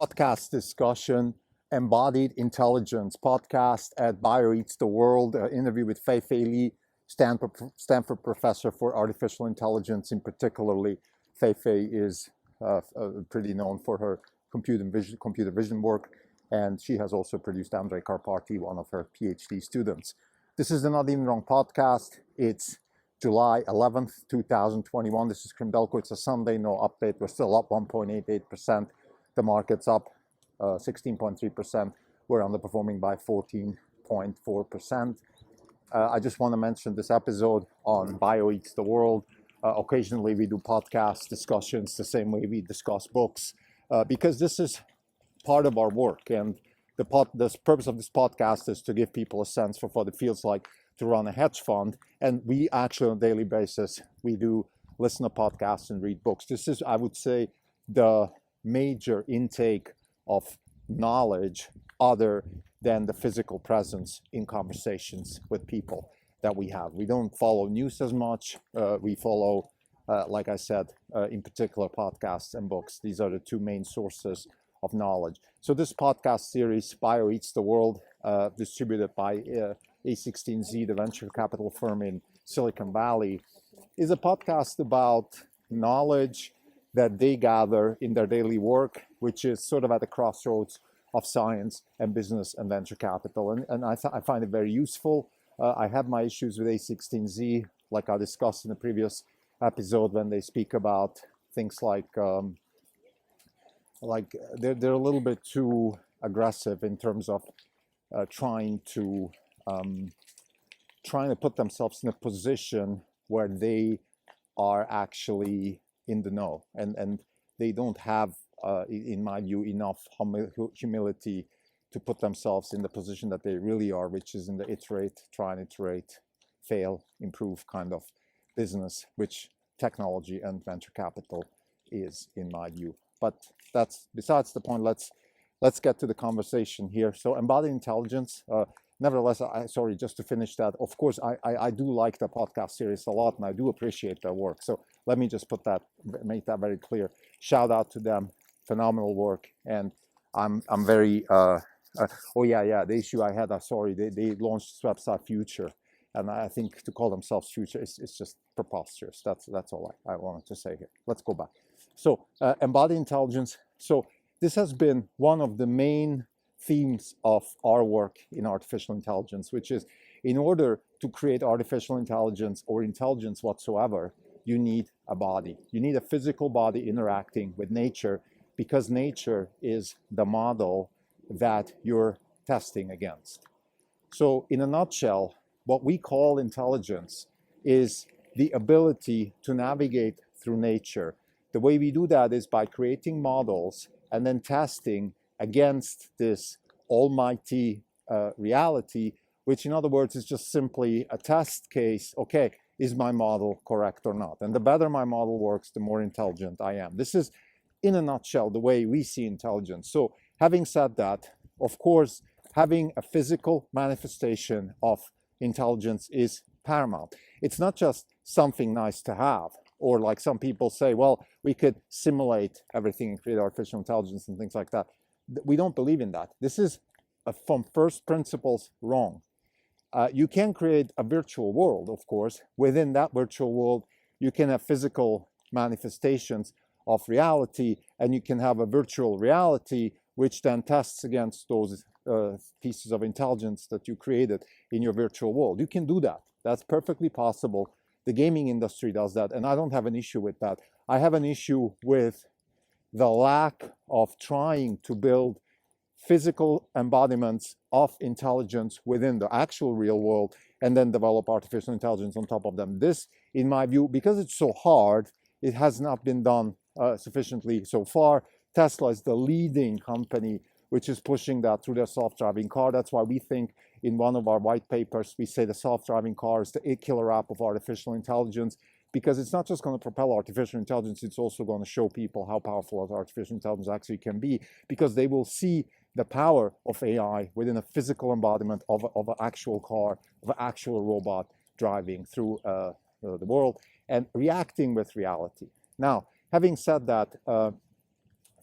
Podcast discussion, Embodied Intelligence podcast at Bio Eats the World, interview with Fei Fei Li, Stanford professor for artificial intelligence. In particularly, Fei Fei is pretty known for her computer vision work, and she has also produced Andrei Karpathy, one of her PhD students. This is the Not Even Wrong podcast. It's July 11th, 2021. This is Krimbelko. It's a Sunday, no update. We're still up 1.88%. The market's up 16.3%. We're underperforming by 14.4%. I just want to mention this episode on Bio Eats the World. Occasionally we do podcast discussions the same way we discuss books because this is part of our work. And the purpose of this podcast is to give people a sense for what it feels like to run a hedge fund. And we actually on a daily basis, we do listen to podcasts and read books. This is, I would say, the major intake of knowledge other than the physical presence in conversations with people that we have. We don't follow news as much. We follow, like I said, in particular podcasts and books. These are the two main sources of knowledge. So this podcast series, Bio Eats the World, distributed by A16Z, the venture capital firm in Silicon Valley, is a podcast about knowledge that they gather in their daily work, which is sort of at the crossroads of science and business and venture capital. And I find it very useful. I have my issues with A16Z, like I discussed in the previous episode, when they speak about things like they're a little bit too aggressive in terms of trying to put themselves in a position where they are actually in the know, and they don't have, in my view, enough humility to put themselves in the position that they really are, which is in the iterate, try and iterate, fail, improve kind of business, which technology and venture capital is, in my view. But that's besides the point. Let's get to the conversation here. So embodied intelligence. Nevertheless, sorry, just to finish that, of course, I do like the podcast series a lot, and I do appreciate their work. So let me just make that very clear. Shout out to them, phenomenal work, and I'm very. The issue I had. Sorry, they launched this website Future, and I think to call themselves Future is just preposterous. That's all I wanted to say here. Let's go back. So embodied intelligence. So this has been one of the main themes of our work in artificial intelligence, which is, in order to create artificial intelligence or intelligence whatsoever, you need a body. You need a physical body interacting with nature, because nature is the model that you're testing against. So in a nutshell, what we call intelligence is the ability to navigate through nature. The way we do that is by creating models and then testing against this almighty reality, which in other words is just simply a test case. Okay, is my model correct or not? And the better my model works, the more intelligent I am. This is, in a nutshell, the way we see intelligence. So having said that, of course, having a physical manifestation of intelligence is paramount. It's not just something nice to have, or like some people say, well, we could simulate everything and create artificial intelligence and things like that. We don't believe in that. This is, from first principles, wrong. You can create a virtual world, of course. Within that virtual world, you can have physical manifestations of reality, and you can have a virtual reality which then tests against those pieces of intelligence that you created in your virtual world. You can do that. That's perfectly possible. The gaming industry does that, and I don't have an issue with that. I have an issue with the lack of trying to build physical embodiments of intelligence within the actual real world and then develop artificial intelligence on top of them. This, in my view, because it's so hard, it has not been done sufficiently so far. Tesla is the leading company which is pushing that through their self-driving car. That's why we think in one of our white papers, we say the self-driving car is the killer app of artificial intelligence, because it's not just going to propel artificial intelligence, it's also going to show people how powerful artificial intelligence actually can be, because they will see the power of AI within a physical embodiment of an actual car, of an actual robot driving through the world and reacting with reality. Now, having said that,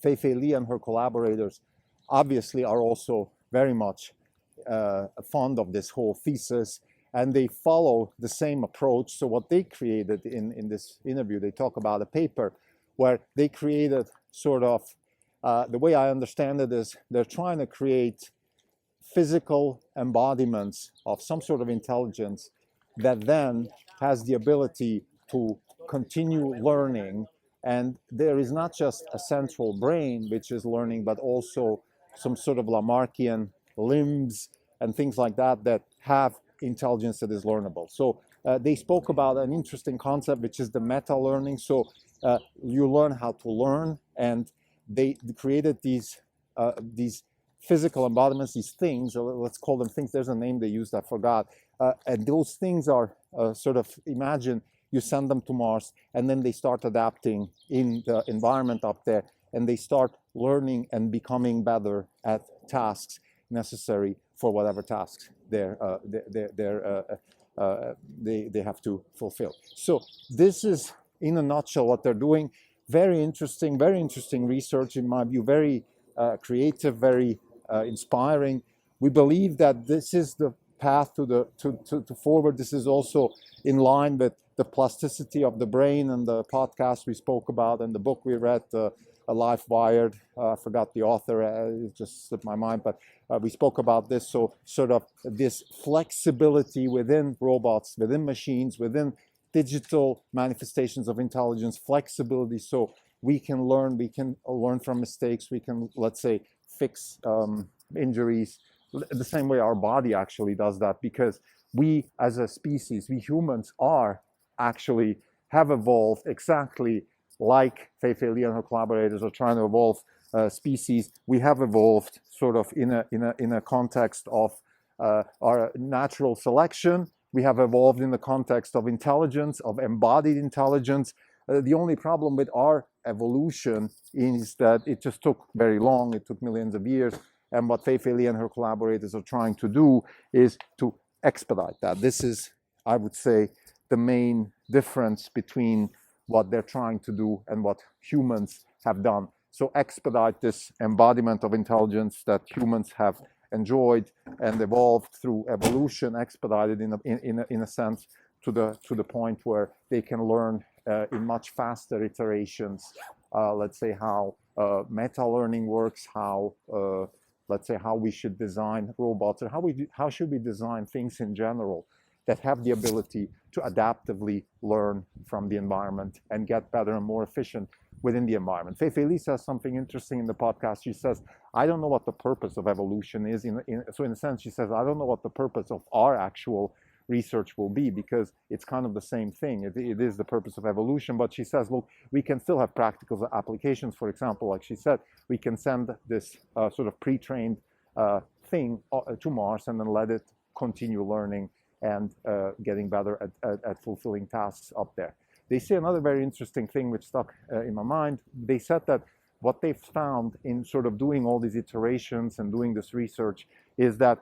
Fei Fei Li and her collaborators obviously are also very much fond of this whole thesis, and they follow the same approach. So what they created in this interview, they talk about a paper where they created sort of, the way I understand it is they're trying to create physical embodiments of some sort of intelligence that then has the ability to continue learning. And there is not just a central brain which is learning, but also some sort of Lamarckian limbs and things like that that have intelligence that is learnable. So they spoke about an interesting concept, which is the meta learning. So you learn how to learn, and they created these physical embodiments, these things, or let's call them things. There's a name they used, I forgot. And those things are sort of, imagine you send them to Mars, and then they start adapting in the environment up there, and they start learning and becoming better at tasks necessary for whatever tasks they have to fulfill. So this is, in a nutshell, what they're doing. Very interesting research in my view, very creative, very inspiring. We believe that this is the path to forward. This is also in line with the plasticity of the brain and the podcast we spoke about and the book we read, A Life Wired. I forgot the author, it just slipped my mind, but we spoke about this. So sort of this flexibility within robots, within machines, within digital manifestations of intelligence, flexibility, so we can learn from mistakes, we can, let's say, fix injuries, the same way our body actually does that, because we as a species, we humans actually have evolved exactly like Fei Fei Li and her collaborators are trying to evolve species. We have evolved sort of in a context of our natural selection. We have evolved in the context of intelligence, of embodied intelligence. The only problem with our evolution is that it just took very long. It took millions of years. And what Fei Fei Li and her collaborators are trying to do is to expedite that. This is, I would say, the main difference between what they're trying to do and what humans have done. So expedite this embodiment of intelligence that humans have enjoyed and evolved through evolution, expedited in a sense to the point where they can learn in much faster iterations. Let's say how meta learning works, how let's say how we should design robots, or how should we design things in general that have the ability to adaptively learn from the environment and get better and more efficient within the environment. Fei Fei Li says something interesting in the podcast. She says, I don't know what the purpose of evolution is. So in a sense, she says, I don't know what the purpose of our actual research will be, because it's kind of the same thing. It is the purpose of evolution, but she says, look, we can still have practical applications. For example, like she said, we can send this sort of pre-trained thing to Mars and then let it continue learning and getting better at fulfilling tasks up there. They say another very interesting thing which stuck in my mind. They said that what they've found in sort of doing all these iterations and doing this research is that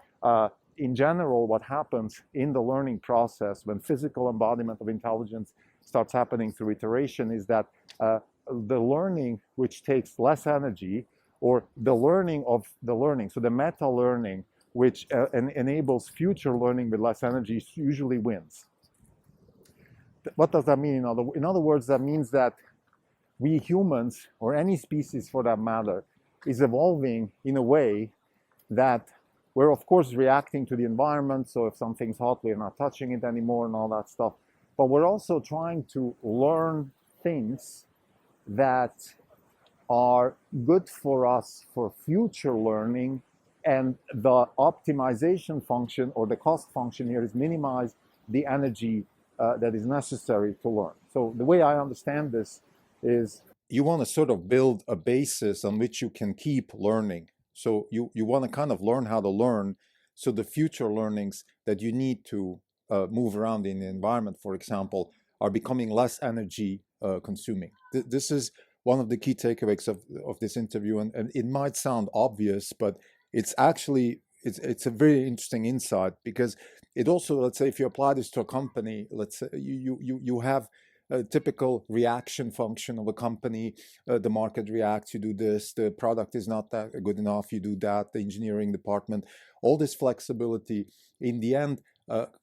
in general, what happens in the learning process when physical embodiment of intelligence starts happening through iteration is that the learning which takes less energy, or the learning of the learning, so the meta learning, which enables future learning with less energy, usually wins. What does that mean? In other words, that means that we humans, or any species for that matter, is evolving in a way that we're, of course, reacting to the environment. So if something's hot, we're not touching it anymore and all that stuff. But we're also trying to learn things that are good for us for future learning. And the optimization function, or the cost function here, is minimize the energy that is necessary to learn. So the way I understand this is you want to sort of build a basis on which you can keep learning. So you want to kind of learn how to learn, so the future learnings that you need to move around in the environment, for example, are becoming less energy consuming. This is one of the key takeaways of this interview, and it might sound obvious, but it's actually it's a very interesting insight, because it also, let's say, if you apply this to a company, let's say you have a typical reaction function of a company. The market reacts, you do this, the product is not that good enough, you do that, the engineering department. All this flexibility in the end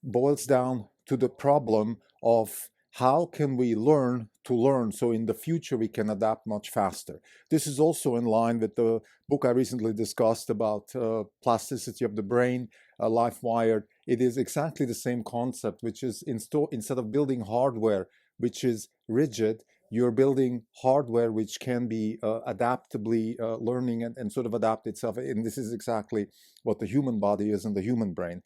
boils down to the problem of how can we learn to learn so in the future we can adapt much faster. This is also in line with the book I recently discussed about plasticity of the brain, Life Wired. It is exactly the same concept, which is instead of building hardware which is rigid, you're building hardware which can be adaptably learning and sort of adapt itself. And this is exactly what the human body is and the human brain.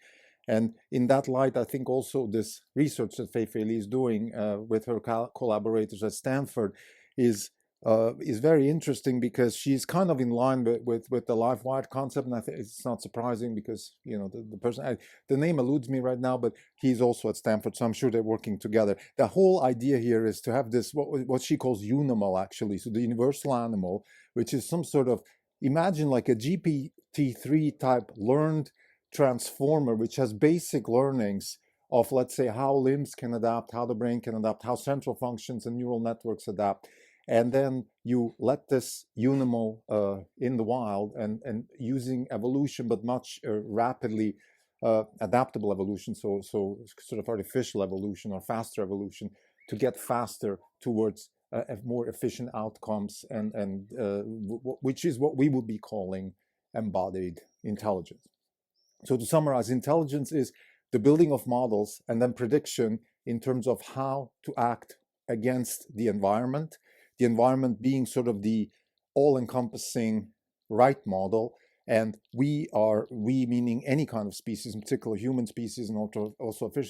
And in that light, I think also this research that Fei Fei Li is doing with her collaborators at Stanford is very interesting, because she's kind of in line with the life wired concept. And I think it's not surprising, because the person, the name eludes me right now, but he's also at Stanford, so I'm sure they're working together. The whole idea here is to have this what she calls unimal, actually, so the universal animal, which is some sort of, imagine like a GPT-3 type learned transformer, which has basic learnings of, let's say, how limbs can adapt, how the brain can adapt, how central functions and neural networks adapt. And then you let this unimal in the wild, and using evolution, but much rapidly adaptable evolution, so sort of artificial evolution or faster evolution, to get faster towards more efficient outcomes, and which is what we would be calling embodied intelligence. So to summarize, intelligence is the building of models and then prediction in terms of how to act against the environment being sort of the all-encompassing right model. And we meaning any kind of species, in particular human species, and also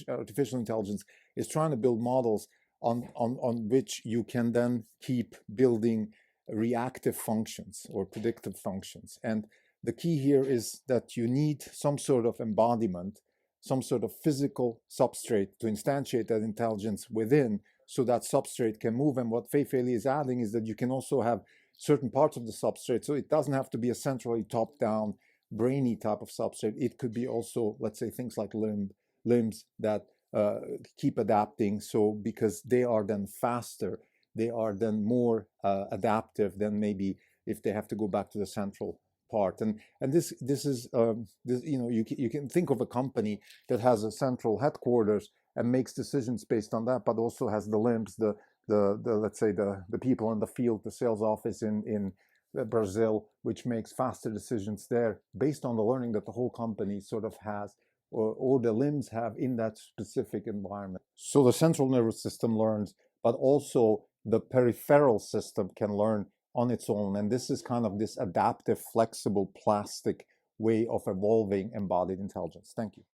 artificial intelligence, is trying to build models on which you can then keep building reactive functions or predictive functions. And the key here is that you need some sort of embodiment, some sort of physical substrate to instantiate that intelligence within, so that substrate can move. And what Fei Fei Li is adding is that you can also have certain parts of the substrate, so it doesn't have to be a centrally top-down, brainy type of substrate. It could be also, let's say, things like limbs that keep adapting, so because they are then faster, they are then more adaptive than maybe if they have to go back to the central part. And this is you can think of a company that has a central headquarters and makes decisions based on that, but also has the limbs, the let's say the people in the field, the sales office in Brazil, which makes faster decisions there based on the learning that the whole company sort of has, or the limbs have in that specific environment. So the central nervous system learns, but also the peripheral system can learn on its own. And this is kind of this adaptive, flexible, plastic way of evolving embodied intelligence. Thank you.